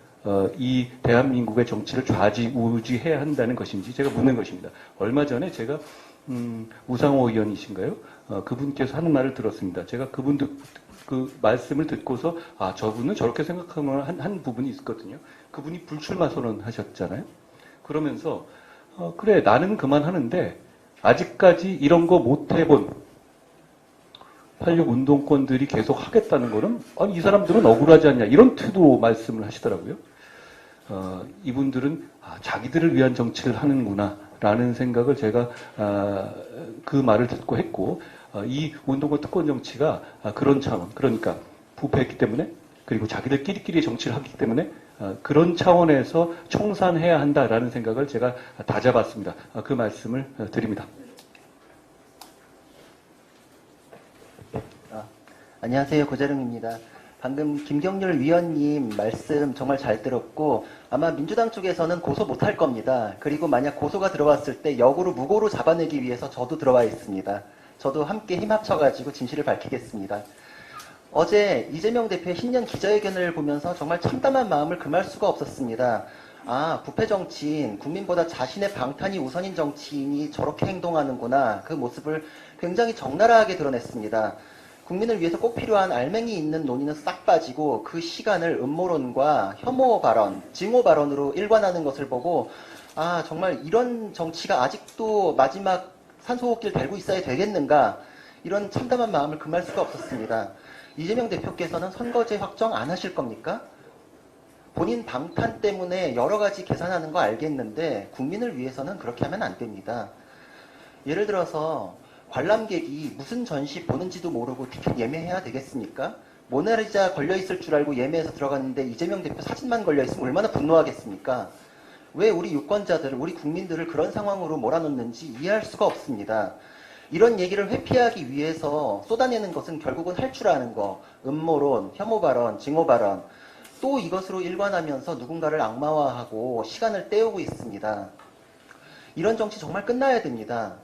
이 대한민국의 정치를 좌지우지해야 한다는 것인지 제가 묻는 것입니다. 얼마 전에 제가 우상호 의원이신가요? 그분께서 하는 말을 들었습니다. 제가 그 말씀을 듣고서 저분은 저렇게 생각하는 한 부분이 있었거든요. 그분이 불출마 선언하셨잖아요. 그러면서 그래 나는 그만하는데 아직까지 이런 거 못 해본 86 운동권들이 계속 하겠다는 거는 아니 이 사람들은 억울하지 않냐 이런 투도 말씀을 하시더라고요. 이분들은 자기들을 위한 정치를 하는구나 라는 생각을 제가 그 말을 듣고 했고 이 운동권 특권 정치가 그런 차원 그러니까 부패했기 때문에 그리고 자기들끼리 정치를 하기 때문에 그런 차원에서 청산해야 한다라는 생각을 제가 다잡았습니다. 그 말씀을 드립니다. 안녕하세요. 고자룡입니다. 방금 김경률 위원님 말씀 정말 잘 들었고 아마 민주당 쪽에서는 고소 못할 겁니다. 그리고 만약 고소가 들어왔을 때 역으로 무고로 잡아내기 위해서 저도 들어와 있습니다. 저도 함께 힘 합쳐가지고 진실을 밝히겠습니다. 어제 이재명 대표의 신년 기자회견을 보면서 정말 참담한 마음을 금할 수가 없었습니다. 부패 정치인, 국민보다 자신의 방탄이 우선인 정치인이 저렇게 행동하는구나. 그 모습을 굉장히 적나라하게 드러냈습니다. 국민을 위해서 꼭 필요한 알맹이 있는 논의는 싹 빠지고 그 시간을 음모론과 혐오 발언, 증오 발언으로 일관하는 것을 보고 정말 이런 정치가 아직도 마지막 산소호흡기를 달고 있어야 되겠는가 이런 참담한 마음을 금할 수가 없었습니다. 이재명 대표께서는 선거제 확정 안 하실 겁니까? 본인 방탄 때문에 여러 가지 계산하는 거 알겠는데 국민을 위해서는 그렇게 하면 안 됩니다. 예를 들어서 관람객이 무슨 전시 보는지도 모르고 티켓 예매해야 되겠습니까? 모나리자 걸려있을 줄 알고 예매해서 들어갔는데 이재명 대표 사진만 걸려있으면 얼마나 분노하겠습니까? 왜 우리 유권자들을, 우리 국민들을 그런 상황으로 몰아넣는지 이해할 수가 없습니다. 이런 얘기를 회피하기 위해서 쏟아내는 것은 결국은 할 줄 아는 거, 음모론, 혐오 발언, 증오 발언, 또 이것으로 일관하면서 누군가를 악마화하고 시간을 때우고 있습니다. 이런 정치 정말 끝나야 됩니다.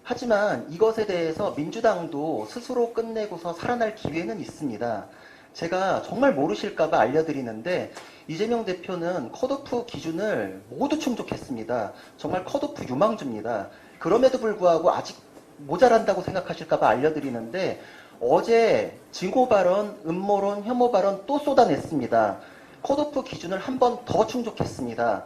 하지만 이것에 대해서 민주당도 스스로 끝내고서 살아날 기회는 있습니다. 제가 정말 모르실까봐 알려드리는데 이재명 대표는 컷오프 기준을 모두 충족했습니다. 정말 컷오프 유망주입니다. 그럼에도 불구하고 아직 모자란다고 생각하실까봐 알려드리는데 어제 증오 발언, 음모론, 혐오 발언 또 쏟아냈습니다. 컷오프 기준을 한 번 더 충족했습니다.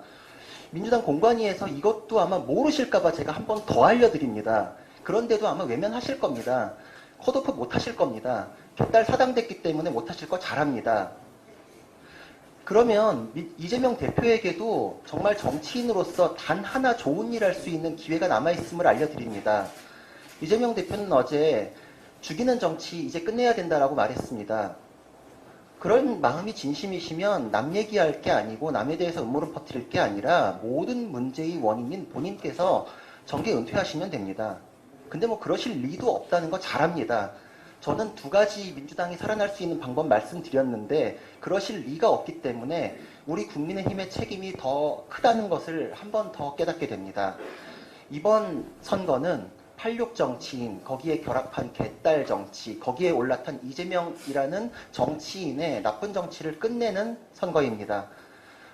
민주당 공관위에서 이것도 아마 모르실까봐 제가 한 번 더 알려드립니다. 그런데도 아마 외면하실 겁니다. 컷오프 못하실 겁니다. 곁달 사당됐기 때문에 못하실 거 잘합니다. 그러면 이재명 대표에게도 정말 정치인으로서 단 하나 좋은 일 할 수 있는 기회가 남아있음을 알려드립니다. 이재명 대표는 어제 죽이는 정치 이제 끝내야 된다라고 말했습니다. 그런 마음이 진심이시면 남 얘기할 게 아니고 남에 대해서 음모론 퍼뜨릴 게 아니라 모든 문제의 원인인 본인께서 정계 은퇴하시면 됩니다. 근데 뭐 그러실 리도 없다는 거 잘 압니다. 저는 두 가지 민주당이 살아날 수 있는 방법 말씀드렸는데 그러실 리가 없기 때문에 우리 국민의힘의 책임이 더 크다는 것을 한 번 더 깨닫게 됩니다. 이번 선거는 86 정치인, 거기에 결합한 개딸 정치, 거기에 올라탄 이재명이라는 정치인의 나쁜 정치를 끝내는 선거입니다.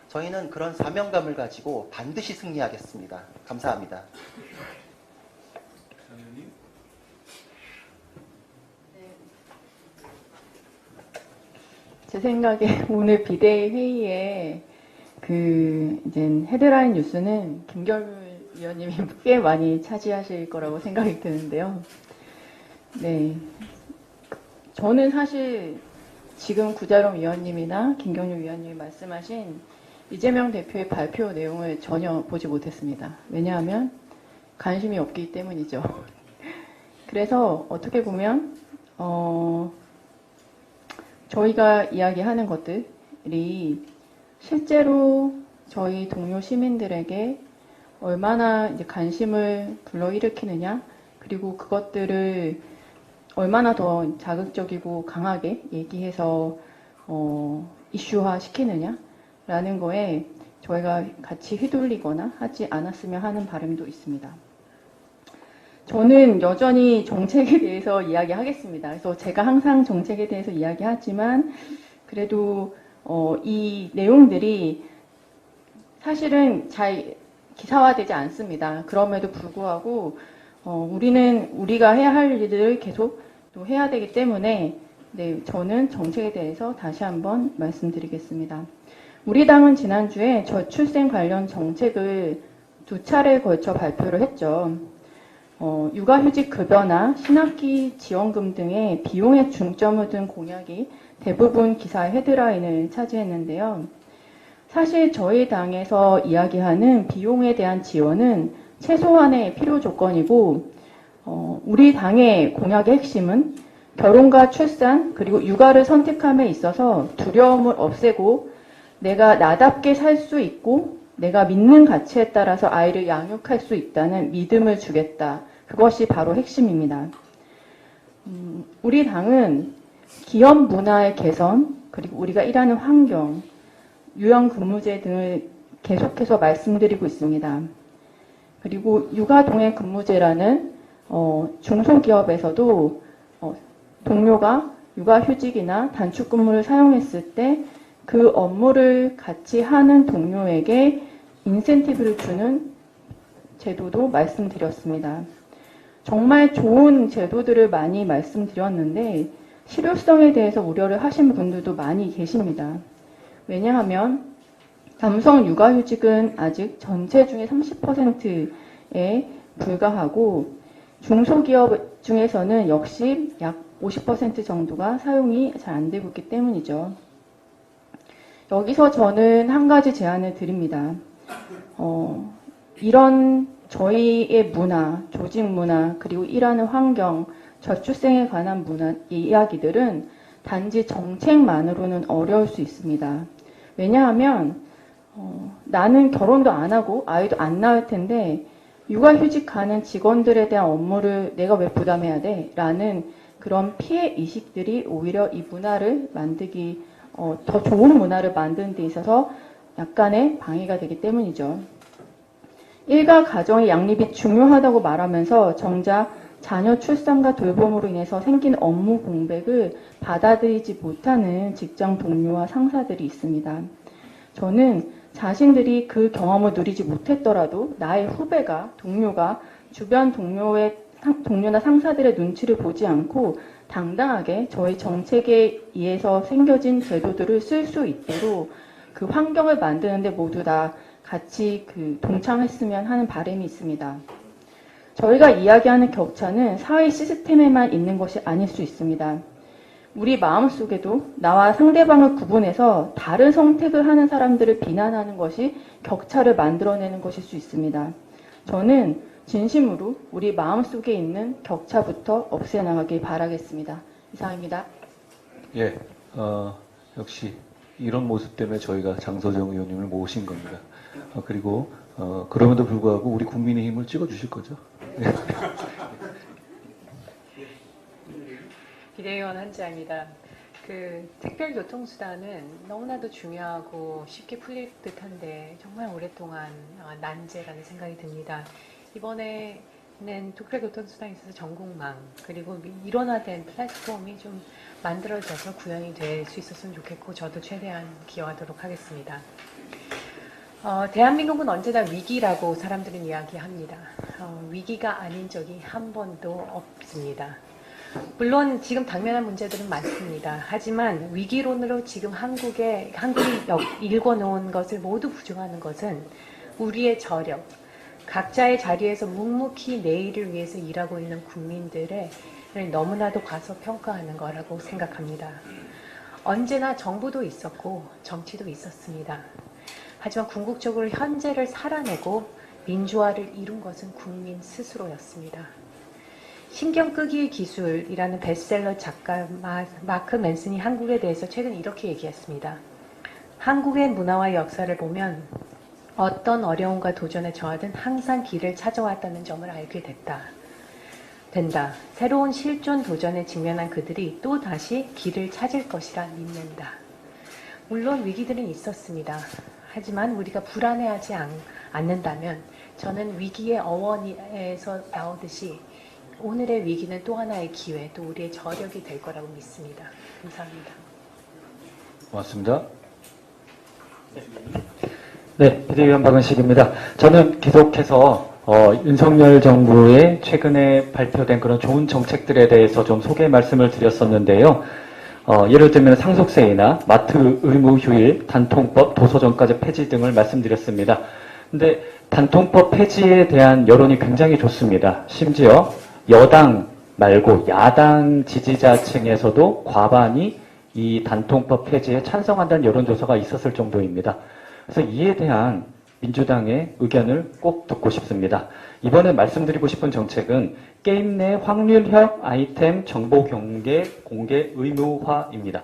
저희는 그런 사명감을 가지고 반드시 승리하겠습니다. 감사합니다. 제 생각에 오늘 비대위 회의에 이제 헤드라인 뉴스는 김경률 위원님이 꽤 많이 차지하실 거라고 생각이 드는데요. 네. 저는 사실 지금 구자룡 위원님이나 김경률 위원님이 말씀하신 이재명 대표의 발표 내용을 전혀 보지 못했습니다. 왜냐하면 관심이 없기 때문이죠. 그래서 어떻게 보면 저희가 이야기하는 것들이 실제로 저희 동료 시민들에게 얼마나 이제 관심을 불러일으키느냐, 그리고 그것들을 얼마나 더 자극적이고 강하게 얘기해서 이슈화 시키느냐라는 거에 저희가 같이 휘둘리거나 하지 않았으면 하는 바람도 있습니다. 저는 여전히 정책에 대해서 이야기하겠습니다. 그래서 제가 항상 정책에 대해서 이야기하지만 그래도 이 내용들이 사실은 잘 기사화되지 않습니다. 그럼에도 불구하고 우리는 우리가 해야 할 일들을 계속 또 해야 되기 때문에 네, 저는 정책에 대해서 다시 한번 말씀드리겠습니다. 우리 당은 지난주에 저출생 관련 정책을 2차례에 걸쳐 발표를 했죠. 육아휴직 급여나 신학기 지원금 등의 비용에 중점을 둔 공약이 대부분 기사의 헤드라인을 차지했는데요. 사실 저희 당에서 이야기하는 비용에 대한 지원은 최소한의 필요 조건이고 우리 당의 공약의 핵심은 결혼과 출산 그리고 육아를 선택함에 있어서 두려움을 없애고 내가 나답게 살 수 있고 내가 믿는 가치에 따라서 아이를 양육할 수 있다는 믿음을 주겠다. 그것이 바로 핵심입니다. 우리 당은 기업 문화의 개선 그리고 우리가 일하는 환경 유연근무제 등을 계속해서 말씀드리고 있습니다. 그리고 육아동행 근무제라는 중소기업에서도 동료가 육아휴직이나 단축근무를 사용했을 때 그 업무를 같이 하는 동료에게 인센티브를 주는 제도도 말씀드렸습니다. 정말 좋은 제도들을 많이 말씀드렸는데 실효성에 대해서 우려를 하신 분들도 많이 계십니다. 왜냐하면 남성 육아휴직은 아직 전체 중에 30%에 불과하고 중소기업 중에서는 역시 약 50% 정도가 사용이 잘 안 되고 있기 때문이죠. 여기서 저는 한 가지 제안을 드립니다. 이런 저희의 문화, 조직 문화, 그리고 일하는 환경, 저출생에 관한 문화, 이야기들은 단지 정책만으로는 어려울 수 있습니다. 왜냐하면 나는 결혼도 안 하고 아이도 안 낳을 텐데 육아휴직하는 직원들에 대한 업무를 내가 왜 부담해야 돼? 라는 그런 피해 의식들이 오히려 이 문화를 만들기 더 좋은 문화를 만드는 데 있어서 약간의 방해가 되기 때문이죠. 일가 가정의 양립이 중요하다고 말하면서 정작 자녀 출산과 돌봄으로 인해서 생긴 업무 공백을 받아들이지 못하는 직장 동료와 상사들이 있습니다. 저는 자신들이 그 경험을 누리지 못했더라도 나의 후배가, 동료가 주변 동료나 상사들의 눈치를 보지 않고 당당하게 저희 정책에 의해서 생겨진 제도들을 쓸 수 있도록 그 환경을 만드는데 모두 다 같이 동참했으면 하는 바람이 있습니다. 저희가 이야기하는 격차는 사회 시스템에만 있는 것이 아닐 수 있습니다. 우리 마음속에도 나와 상대방을 구분해서 다른 선택을 하는 사람들을 비난하는 것이 격차를 만들어내는 것일 수 있습니다. 저는 진심으로 우리 마음속에 있는 격차부터 없애나가길 바라겠습니다. 이상입니다. 예, 역시 이런 모습 때문에 저희가 장소정 의원님을 모신 겁니다. 그리고 그럼에도 불구하고 우리 국민의힘을 찍어주실 거죠? 네. 비대위원 한지아입니다. 특별교통수단은 너무나도 중요하고 쉽게 풀릴 듯한데 정말 오랫동안 난제라는 생각이 듭니다. 이번에는 특별교통수단에 있어서 전국망 그리고 일원화된 플랫폼이 좀 만들어져서 구현이 될 수 있었으면 좋겠고 저도 최대한 기여하도록 하겠습니다. 대한민국은 언제나 위기라고 사람들은 이야기합니다. 위기가 아닌 적이 한 번도 없습니다. 물론 지금 당면한 문제들은 많습니다. 하지만 위기론으로 지금 한국이 일궈놓은 것을 모두 부정하는 것은 우리의 저력, 각자의 자리에서 묵묵히 내일을 위해서 일하고 있는 국민들을 너무나도 과소평가하는 거라고 생각합니다. 언제나 정부도 있었고 정치도 있었습니다. 하지만 궁극적으로 현재를 살아내고 민주화를 이룬 것은 국민 스스로였습니다. 신경 끄기의 기술이라는 베스트셀러 작가 마크 맨슨이 한국에 대해서 최근 이렇게 얘기했습니다. 한국의 문화와 역사를 보면 어떤 어려움과 도전에 처하든 항상 길을 찾아왔다는 점을 알게 된다. 새로운 실존 도전에 직면한 그들이 또 다시 길을 찾을 것이라 믿는다. 물론 위기들은 있었습니다. 하지만 우리가 불안해하지 않는다면 저는 위기의 어원에서 나오듯이 오늘의 위기는 또 하나의 기회, 또 우리의 저력이 될 거라고 믿습니다. 감사합니다. 고맙습니다. 네, 비대위원 박은식입니다. 저는 계속해서 윤석열 정부의 최근에 발표된 그런 좋은 정책들에 대해서 좀 소개 말씀을 드렸었는데요. 예를 들면 상속세이나 마트 의무 휴일, 단통법, 도서정가제 폐지 등을 말씀드렸습니다. 근데 단통법 폐지에 대한 여론이 굉장히 좋습니다. 심지어 여당 말고 야당 지지자층에서도 과반이 이 단통법 폐지에 찬성한다는 여론조사가 있었을 정도입니다. 그래서 이에 대한 민주당의 의견을 꼭 듣고 싶습니다. 이번에 말씀드리고 싶은 정책은 게임 내 확률형 아이템 정보 공개 의무화입니다.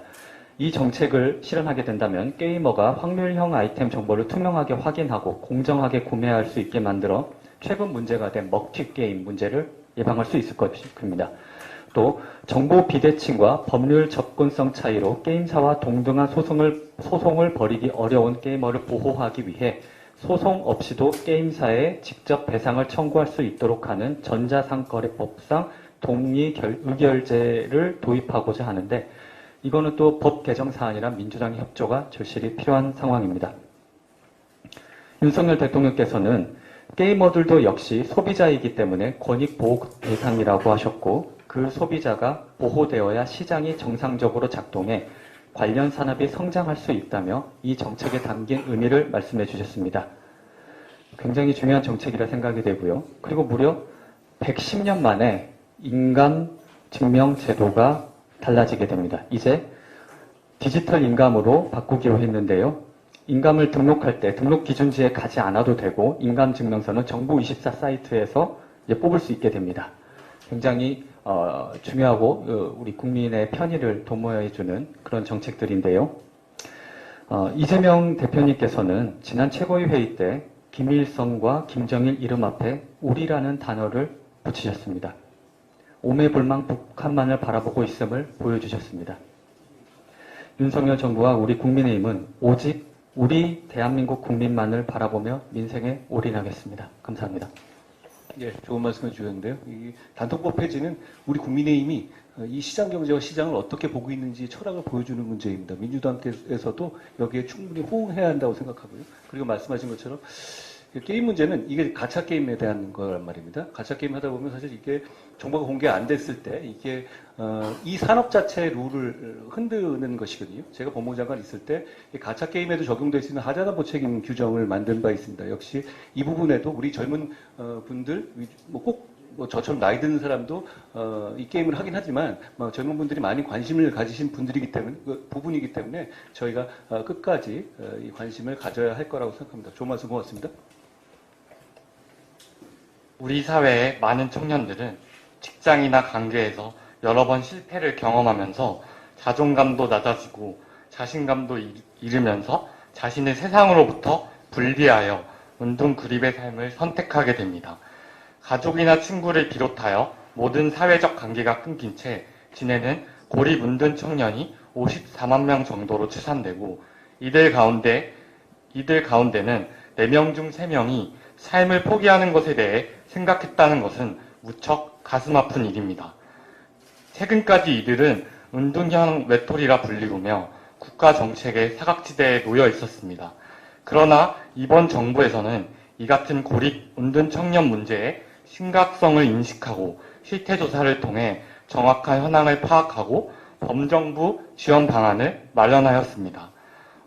이 정책을 실현하게 된다면 게이머가 확률형 아이템 정보를 투명하게 확인하고 공정하게 구매할 수 있게 만들어 최근 문제가 된 먹튀 게임 문제를 예방할 수 있을 것입니다. 또 정보 비대칭과 법률 접근성 차이로 게임사와 동등한 소송을 벌이기 어려운 게이머를 보호하기 위해 소송 없이도 게임사에 직접 배상을 청구할 수 있도록 하는 전자상거래법상 동의의결제를 도입하고자 하는데 이거는 또 법 개정 사안이라 민주당의 협조가 절실히 필요한 상황입니다. 윤석열 대통령께서는 게이머들도 역시 소비자이기 때문에 권익보호 대상이라고 하셨고 그 소비자가 보호되어야 시장이 정상적으로 작동해 관련 산업이 성장할 수 있다며 이 정책에 담긴 의미를 말씀해 주셨습니다. 굉장히 중요한 정책이라 생각이 되고요. 그리고 무려 110년 만에 인감 증명 제도가 달라지게 됩니다. 이제 디지털 인감으로 바꾸기로 했는데요. 인감을 등록할 때 등록 기준지에 가지 않아도 되고 인감증명서는 정부24 사이트에서 이제 뽑을 수 있게 됩니다. 굉장히 중요하고 우리 국민의 편의를 도모해주는 그런 정책들인데요. 이재명 대표님께서는 지난 최고위 회의 때 김일성과 김정일 이름 앞에 우리라는 단어를 붙이셨습니다. 오매불망 북한만을 바라보고 있음을 보여주셨습니다. 윤석열 정부와 우리 국민의힘은 오직 우리 대한민국 국민만을 바라보며 민생에 올인하겠습니다. 감사합니다. 예, 좋은 말씀을 주셨는데요. 이 단통법 폐지는 우리 국민의힘이 이 시장 경제와 시장을 어떻게 보고 있는지 철학을 보여주는 문제입니다. 민주당께서도 여기에 충분히 호응해야 한다고 생각하고요. 그리고 말씀하신 것처럼 게임 문제는 이게 가챠 게임에 대한 거란 말입니다. 가챠 게임 하다 보면 사실 이게 정보가 공개 안 됐을 때 이게 이 산업 자체의 룰을 흔드는 것이거든요. 제가 법무부 장관 있을 때 이 가챠 게임에도 적용될 수 있는 하자나 보책임 규정을 만든 바 있습니다. 역시 이 부분에도 우리 젊은 분들 꼭 저처럼 나이 드는 사람도 이 게임을 하긴 하지만 젊은 분들이 많이 관심을 가지신 분들이기 때문에 부분이기 때문에 저희가 끝까지 이 관심을 가져야 할 거라고 생각합니다. 좋은 말씀 고맙습니다. 우리 사회의 많은 청년들은 직장이나 관계에서 여러 번 실패를 경험하면서 자존감도 낮아지고 자신감도 잃으면서 자신의 세상으로부터 분리하여 은둔 그립의 삶을 선택하게 됩니다. 가족이나 친구를 비롯하여 모든 사회적 관계가 끊긴 채 지내는 고립 은둔 청년이 54만 명 정도로 추산되고 이들 가운데는 4명 중 3명이 삶을 포기하는 것에 대해 생각했다는 것은 무척 가슴 아픈 일입니다. 최근까지 이들은 은둔형 외톨이라 불리우며 국가 정책의 사각지대에 놓여 있었습니다. 그러나 이번 정부에서는 이 같은 고립 은둔 청년 문제의 심각성을 인식하고 실태조사를 통해 정확한 현황을 파악하고 범정부 지원 방안을 마련하였습니다.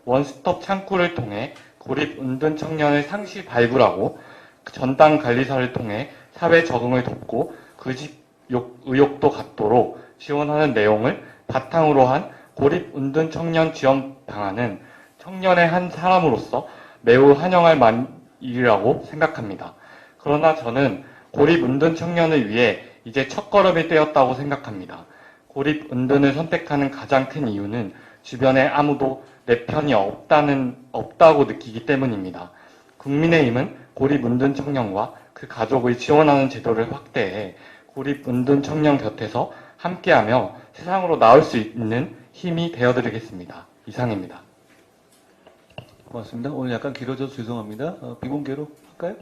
원스톱 창구를 통해 고립 은둔 청년을 상시 발굴하고 전담 관리사를 통해 사회 적응을 돕고 그 집 의욕도 갖도록 지원하는 내용을 바탕으로 한 고립 은둔 청년 지원 방안은 청년의 한 사람으로서 매우 환영할 일이라고 생각합니다. 그러나 저는 고립 은둔 청년을 위해 이제 첫걸음이 떼었다고 생각합니다. 고립 은둔을 선택하는 가장 큰 이유는 주변에 아무도 내 편이 없다고 느끼기 때문입니다. 국민의힘은 고립 은둔 청년과 그 가족을 지원하는 제도를 확대해 고립 은둔 청년 곁에서 함께하며 세상으로 나올 수 있는 힘이 되어드리겠습니다. 이상입니다. 고맙습니다. 오늘 약간 길어져서 죄송합니다. 비공개로 할까요?